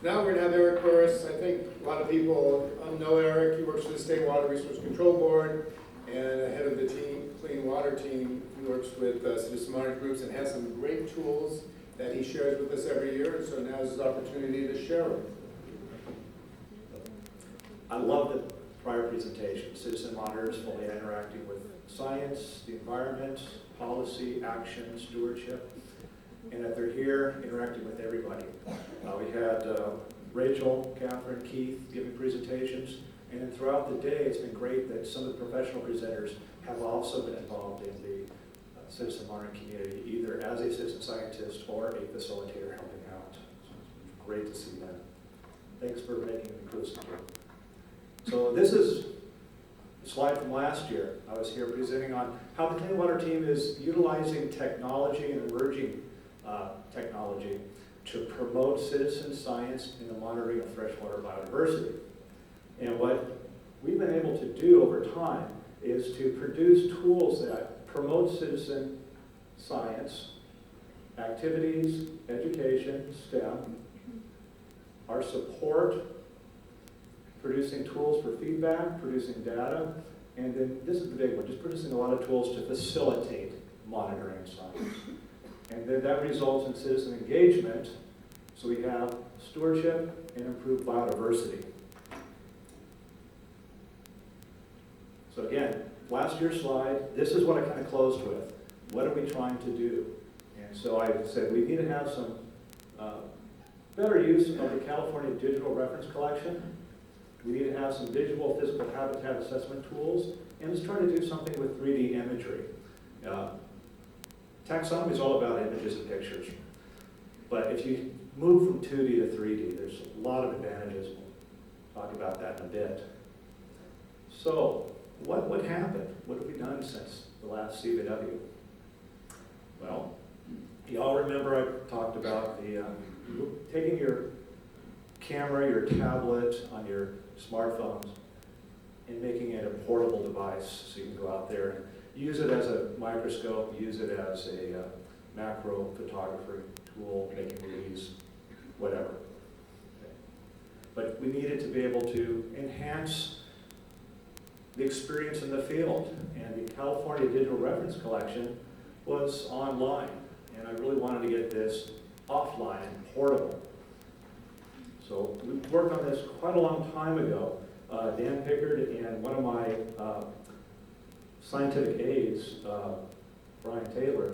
Now we're going to have Eric Burris. I think a lot of people know Eric. He works for the State Water Resource Control Board and head of the Clean Water team. He works with citizen monitoring groups and has some great tools that he shares with us every year. And so now is his opportunity to share them. I love the prior presentation. Citizen monitors fully interacting with science, the environment, policy, action, stewardship, and that they're here interacting with everybody. We had Rachel, Catherine, Keith giving presentations, and then throughout the day it's been great that some of the professional presenters have also been involved in the citizen monitoring community, either as a citizen scientist or a facilitator helping out. So it's great to see that. Thanks for making it inclusive. So this is a slide from last year. I was here presenting on how the Clean Water team is utilizing technology and emerging technology to promote citizen science in the monitoring of freshwater biodiversity. And what we've been able to do over time is to produce tools that promote citizen science, activities, education, STEM, our support, producing tools for feedback, producing data, and then this is the big one, just producing a lot of tools to facilitate monitoring science. And then that results in citizen engagement, so we have stewardship and improved biodiversity. So again, last year's slide, this is what I kind of closed with. What are we trying to do? And so I said we need to have some better use of the California Digital Reference Collection. We need to have some visual physical habitat assessment tools, and let's try to do something with 3D imagery. Taxonomy is all about images and pictures, but if you move from 2D to 3D, there's a lot of advantages. We'll talk about that in a bit. So, what happened? What have we done since the last CVW? Well, you all remember I talked about the taking your camera, your tablet, on your smartphones, and making it a portable device so you can go out there and use it as a microscope, use it as a macro photography tool, making movies, whatever. Okay. But we needed to be able to enhance the experience in the field, and the California Digital Reference Collection was online, and I really wanted to get this offline and portable. So we worked on this quite a long time ago. Dan Pickard and one of my scientific aides, Brian Taylor,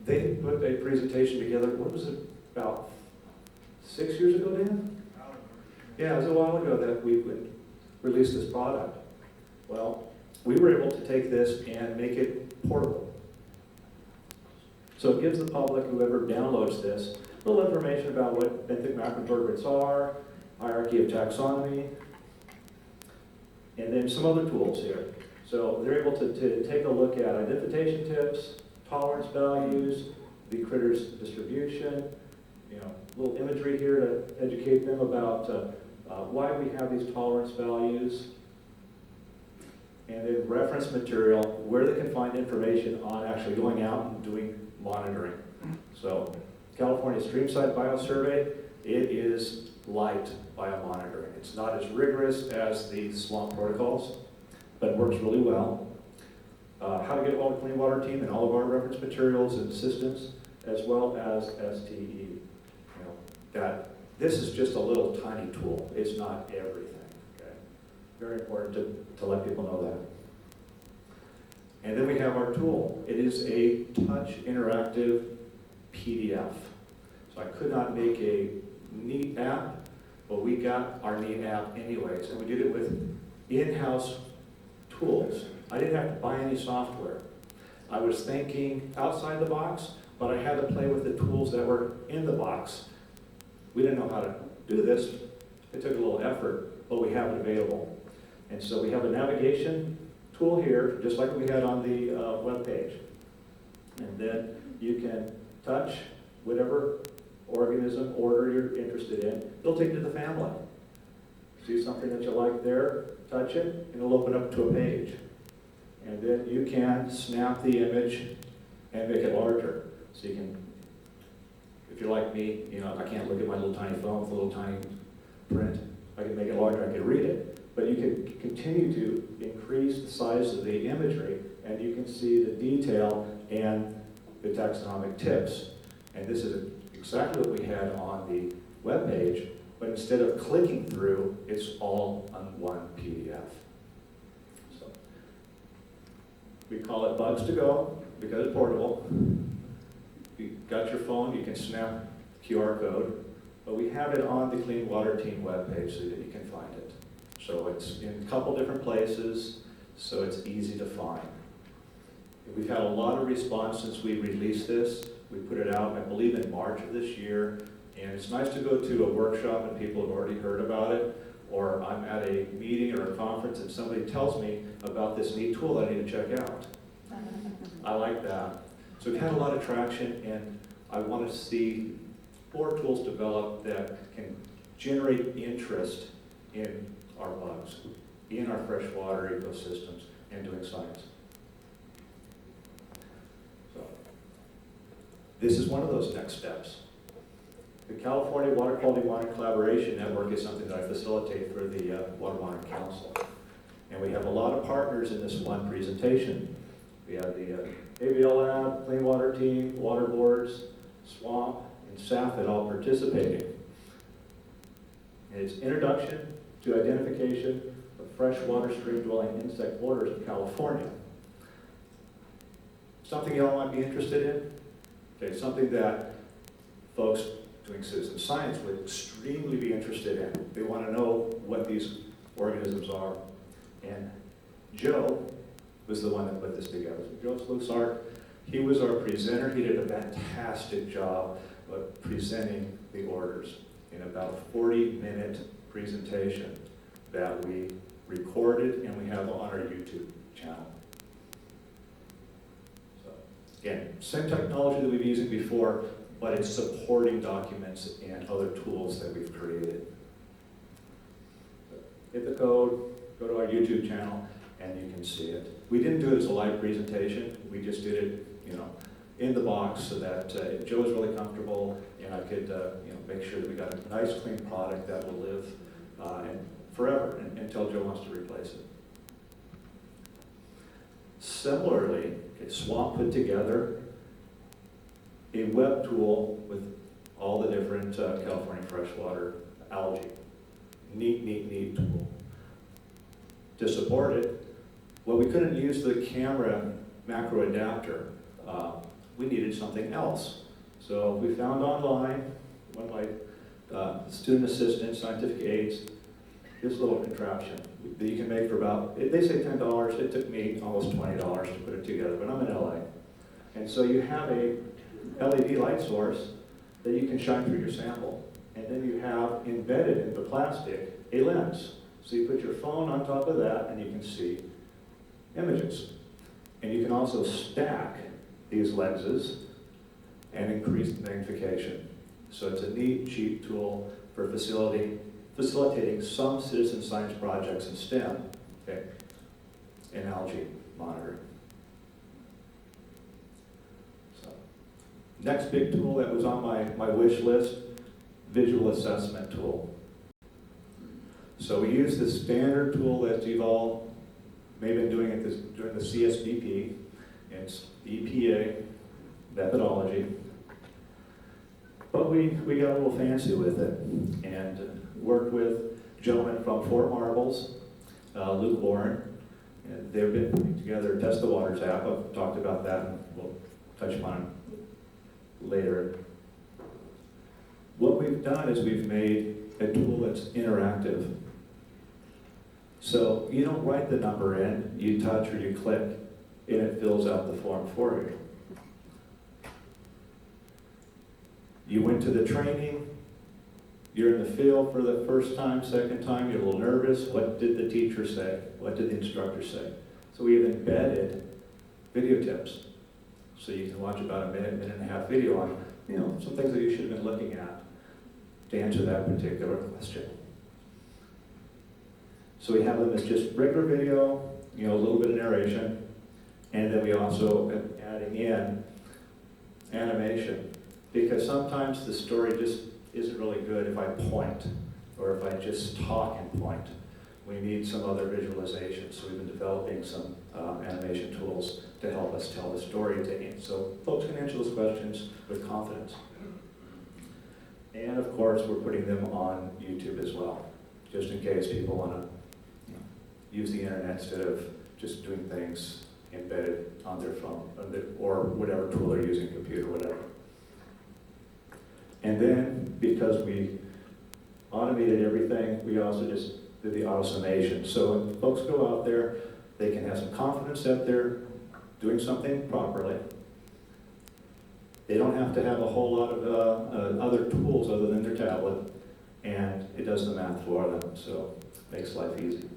they put a presentation together, what was it, about 6 years ago, Dan? Yeah, it was a while ago that we would release this product. Well, we were able to take this and make it portable. So it gives the public, whoever downloads this, a little information about what benthic macroinvertebrates are, hierarchy of taxonomy, and then some other tools here. So they're able to take a look at identification tips, tolerance values, the critter's distribution, little imagery here to educate them about why we have these tolerance values, and then reference material where they can find information on actually going out and doing monitoring. So California Streamside Biosurvey, it is light biomonitoring. It's not as rigorous as the swamp protocols, but works really well. How to get a hold of the Clean Water team and all of our reference materials and systems, as well as STE. That this is just a little tiny tool. It's not everything. Okay? Very important to let people know that. And then we have our tool. It is a touch interactive PDF. So I could not make a neat app, but we got our neat app anyways, and we did it with in-house tools. I didn't have to buy any software. I was thinking outside the box, but I had to play with the tools that were in the box. We didn't know how to do this. It took a little effort, but we have it available. And so we have a navigation tool here, just like we had on the web page. And then you can touch whatever organism order you're interested in. It'll take you to the family. See something that you like there, touch it, and it'll open up to a page. And then you can snap the image and make it larger. So you can, if you're like me, I can't look at my little tiny phone with a little tiny print. I can make it larger, I can read it. But you can continue to increase the size of the imagery, and you can see the detail and the taxonomic tips. And this is exactly what we had on the web page, but instead of clicking through, it's all on one PDF. So we call it Bugs to Go because it's portable. You got your phone, you can snap QR code, but we have it on the Clean Water Team webpage so that you can find it. So it's in a couple different places, so it's easy to find. We've had a lot of response since we released this. We put it out, I believe, in March of this year, and it's nice to go to a workshop and people have already heard about it, or I'm at a meeting or a conference and somebody tells me about this neat tool that I need to check out. I like that. So we've had a lot of traction, and I want to see more tools develop that can generate interest in our bugs, in our freshwater ecosystems, and doing science. So, this is one of those next steps. The California Water Quality Monitoring Collaboration Network is something that I facilitate for the Water Monitoring Council. And we have a lot of partners in this one presentation. We have the AVL Lab, Clean Water Team, Water Boards, SWAMP, and SAFIT all participating. And it's Introduction to Identification of Freshwater Stream-Dwelling Insect Borders in California. Something y'all might be interested in? Okay, something that folks doing citizen science would extremely be interested in. They want to know what these organisms are. And Joe was the one that put this together. Joe Sluxart, he was our presenter. He did a fantastic job of presenting the orders in about a 40-minute presentation that we recorded and we have on our YouTube channel. So again, same technology that we've been using before, but it's supporting documents and other tools that we've created. So hit the code, go to our YouTube channel, and you can see it. We didn't do it as a live presentation. We just did it, in the box so that Joe was really comfortable, and I could, make sure that we got a nice, clean product that will live and forever until Joe wants to replace it. Similarly, SWAMP put together a web tool with all the different California freshwater algae. Neat tool. To support it, well, we couldn't use the camera macro adapter. We needed something else. So we found online, one of my student assistants, scientific aids, this little contraption that you can make for about, they say $10. It took me almost $20 to put it together, but I'm in LA. And so you have a LED light source that you can shine through your sample. And then you have embedded in the plastic a lens. So you put your phone on top of that and you can see images. And you can also stack these lenses and increase the magnification. So it's a neat, cheap tool for facilitating some citizen science projects in STEM, okay, in algae monitoring. So, next big tool that was on my wish list, visual assessment tool. So we use the standard tool that you've all maybe been doing during the CSBP. It's EPA methodology. But we got a little fancy with it and worked with gentlemen from Fort Marbles, Luke Warren, and they've been putting together Test the Waters app. I've talked about that and we'll touch upon it later. What we've done is we've made a tool that's interactive. So you don't write the number in, you touch or you click, and it fills out the form for you. You went to the training, you're in the field for the first time, second time, you're a little nervous. What did the teacher say? What did the instructor say? So we have embedded video tips. So you can watch about a minute and a half video on, some things that you should have been looking at to answer that particular question. So we have them as just regular video, a little bit of narration, and then we also are adding in animation because sometimes the story just isn't really good if I point, or if I just talk and point. We need some other visualization, so we've been developing some animation tools to help us tell the story, so folks can answer those questions with confidence. And of course, we're putting them on YouTube as well, just in case people want to use the internet instead of just doing things embedded on their phone, or whatever tool they're using, computer, whatever. And then, because we automated everything, we also just did the auto summation. So when folks go out there, they can have some confidence that they're doing something properly. They don't have to have a whole lot of other tools other than their tablet, and it does the math for them, so it makes life easy.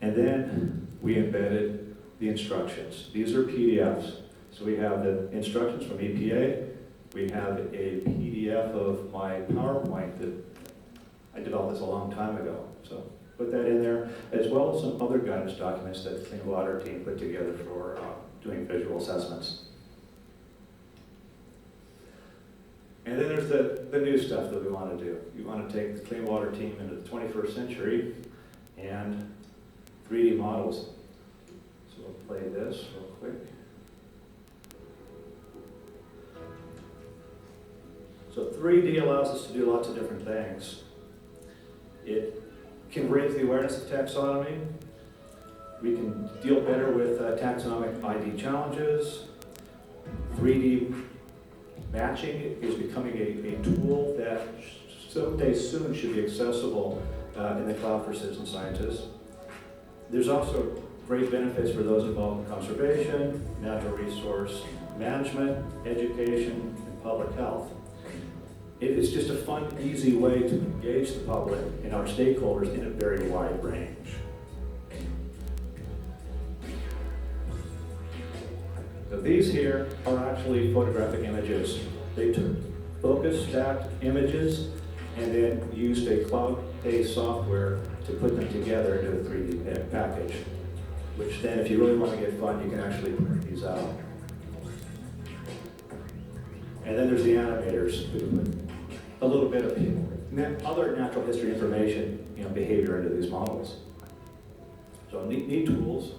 And then we embedded the instructions. These are PDFs. So we have the instructions from EPA. We have a PDF of my PowerPoint that I developed this a long time ago. So put that in there, as well as some other guidance documents that the Clean Water team put together for doing visual assessments. And then there's the new stuff that we want to do. We want to take the Clean Water team into the 21st century and 3D models. So we'll play this real quick. So 3D allows us to do lots of different things. It can raise the awareness of taxonomy. We can deal better with taxonomic ID challenges. 3D matching is becoming a tool that someday soon should be accessible in the cloud for citizen scientists. There's also great benefits for those involved in conservation, natural resource management, education, and public health. It is just a fun, easy way to engage the public and our stakeholders in a very wide range. So these here are actually photographic images. They took focus stacked images and then used a cloud-based software to put them together into a 3D package, which then, if you really want to get fun, you can actually print these out. And then there's the animators who put a little bit of other natural history information, behavior into these models. So neat tools.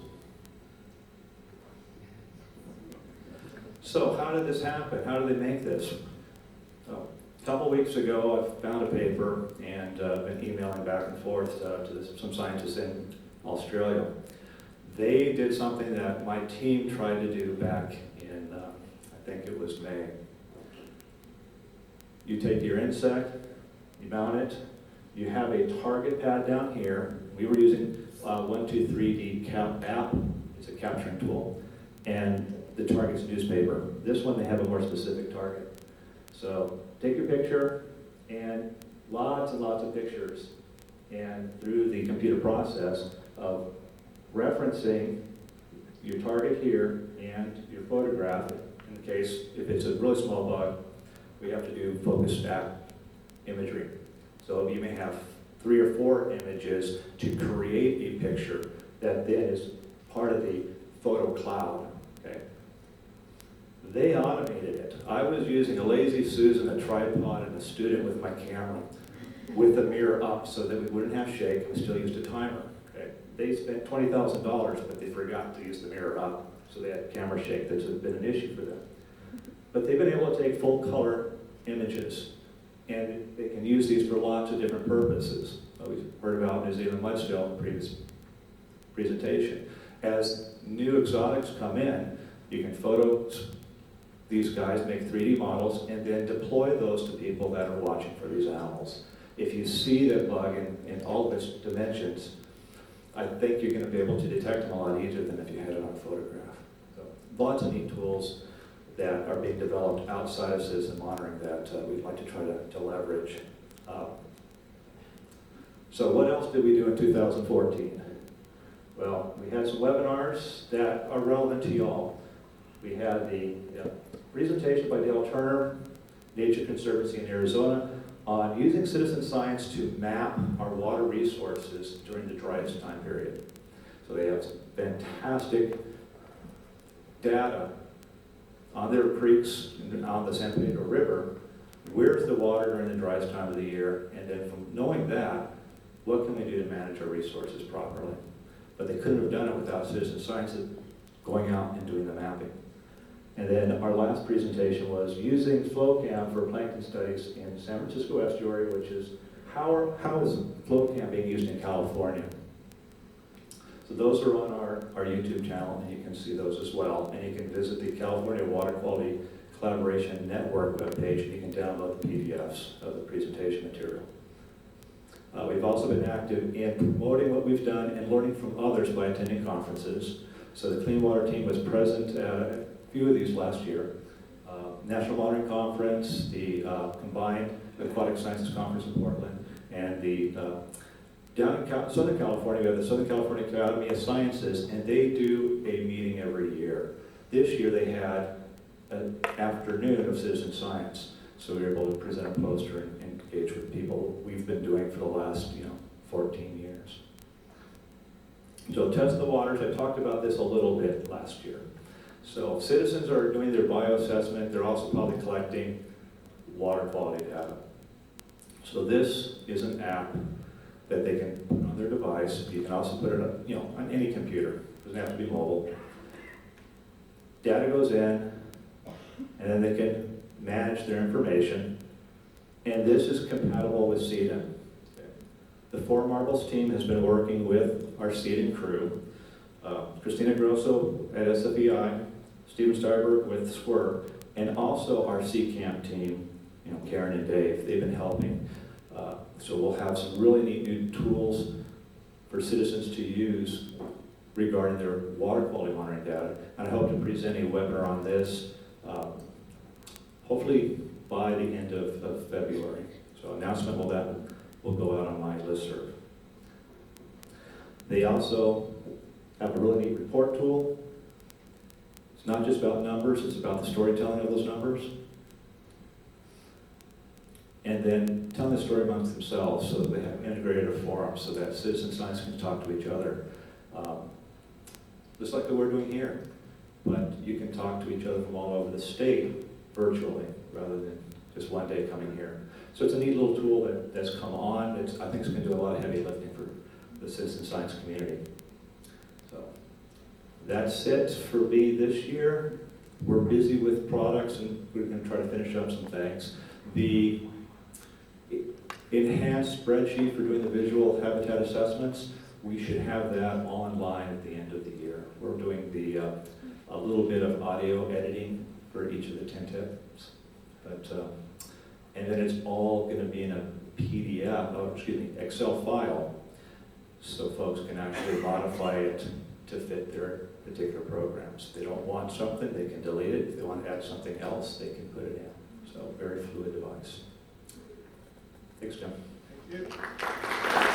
So how did this happen? How did they make this? So, a couple weeks ago, I found a paper and been emailing back and forth to some scientists in Australia. They did something that my team tried to do back in, I think it was May. You take your insect, you mount it, you have a target pad down here. We were using 123D Cap app, it's a capturing tool, and the target's newspaper. This one, they have a more specific target. So take your picture, and lots of pictures, and through the computer process of referencing your target here and your photograph, in the case, if it's a really small bug, we have to do focus stack imagery. So you may have 3 or 4 images to create a picture that then is part of the photo cloud. Okay? They automated it. I was using a Lazy Susan, a tripod, and a student with my camera with the mirror up so that we wouldn't have shake and we still used a timer. Okay? They spent $20,000, but they forgot to use the mirror up, so they had camera shake. That's been an issue for them. But they've been able to take full color images, and they can use these for lots of different purposes. We heard about New Zealand mudstone in the previous presentation. As new exotics come in, you can photo these guys, make 3D models, and then deploy those to people that are watching for these animals. If you see that bug in all of its dimensions, I think you're going to be able to detect them a lot easier than if you had it on a photograph. So, lots of neat tools that are being developed outside of citizen monitoring that we'd like to try to leverage. So what else did we do in 2014? Well, we had some webinars that are relevant to y'all. We had the presentation by Dale Turner, Nature Conservancy in Arizona, on using citizen science to map our water resources during the driest time period. So they have some fantastic data on their creeks, and on the San Pedro River, where's the water during the driest time of the year? And then from knowing that, what can we do to manage our resources properly? But they couldn't have done it without citizen science going out and doing the mapping. And then our last presentation was using FlowCam for plankton studies in San Francisco Estuary, which is how is FlowCam being used in California? So those are on our YouTube channel, and you can see those as well. And you can visit the California Water Quality Collaboration Network webpage, and you can download the PDFs of the presentation material. We've also been active in promoting what we've done and learning from others by attending conferences. So the Clean Water team was present at a few of these last year. National Monitoring Conference, the Combined Aquatic Sciences Conference in Portland, and the down in Southern California, we have the Southern California Academy of Sciences, and they do a meeting every year. This year they had an afternoon of citizen science, so we were able to present a poster and engage with people we've been doing for the last 14 years. So test the waters, I talked about this a little bit last year. So citizens are doing their bioassessment, they're also probably collecting water quality data. So this is an app that they can put on their device. You can also put it on any computer. It doesn't have to be mobile. Data goes in, and then they can manage their information. And this is compatible with CEDA. The Four Marbles team has been working with our CEDA crew. Christina Grosso at SWI, Steven Steyerberg with SWRCB, and also our CCAM team, Karen and Dave, they've been helping. So we'll have some really neat new tools for citizens to use regarding their water quality monitoring data. And I hope to present a webinar on this, hopefully by the end of February. So announcement will go out on my listserv. They also have a really neat report tool. It's not just about numbers, it's about the storytelling of those numbers. And then telling the story amongst themselves, so that they have integrated a forum so that citizen science can talk to each other. Just like we're doing here. But you can talk to each other from all over the state virtually, rather than just one day coming here. So it's a neat little tool that's come on. I think it's going to do a lot of heavy lifting for the citizen science community. So that's it for me this year. We're busy with products, and we're going to try to finish up some things. The enhanced spreadsheet for doing the visual habitat assessments, we should have that online at the end of the year. We're doing a little bit of audio editing for each of the 10 tips. And then it's all going to be in a Excel file, so folks can actually modify it to fit their particular programs. If they don't want something, they can delete it. If they want to add something else, they can put it in. So very fluid device. Thanks, Jim. Thank you.